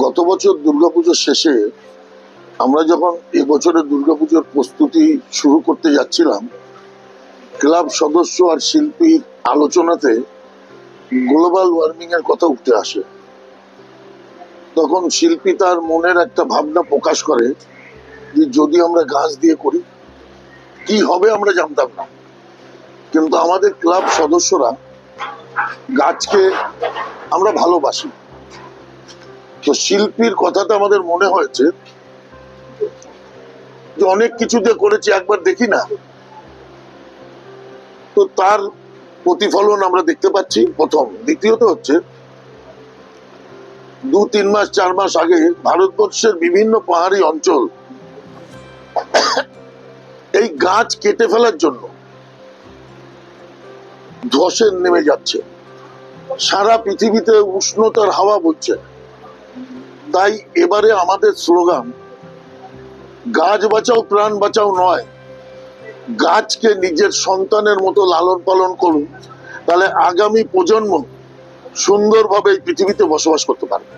গত বছর দুর্গাপুজোর শেষে আমরা যখন এবছরের দুর্গাপুজোর প্রস্তুতি শুরু করতে যাচ্ছিলাম, ক্লাব সদস্য আর শিল্পীর আলোচনাতে গ্লোবাল ওয়ার্মিং এর কথা উঠে আসে। তখন শিল্পী তার মনের একটা ভাবনা প্রকাশ করে যে যদি আমরা গাছ দিয়ে করি কি হবে আমরা জানতাম না, কিন্তু আমাদের ক্লাব সদস্যরা গাছকে আমরা ভালোবাসি। তো শিল্পীর কথাটা আমাদের মনে হয়েছে যে অনেক কিছু দিয়ে করেছি, একবার দেখি না। তো তার প্রতিফলন আমরা দেখতে পাচ্ছি প্রথম। দ্বিতীয়ত হচ্ছে 2-3 মাস 4 মাস আগে ভারতবর্ষের বিভিন্ন পাহাড়ি অঞ্চল এই গাছ কেটে ফেলার জন্য ধসে নেমে যাচ্ছে। সারা পৃথিবীতে উষ্ণতার হাওয়া বইছে। তাই এবারে আমাদের স্লোগান গাছ বাঁচাও প্রাণ বাঁচাও নয়, গাছকে নিজের সন্তানের মতো লালন পালন করুন, তাহলে আগামী প্রজন্ম সুন্দরভাবে এই পৃথিবীতে বসবাস করতে পারবে।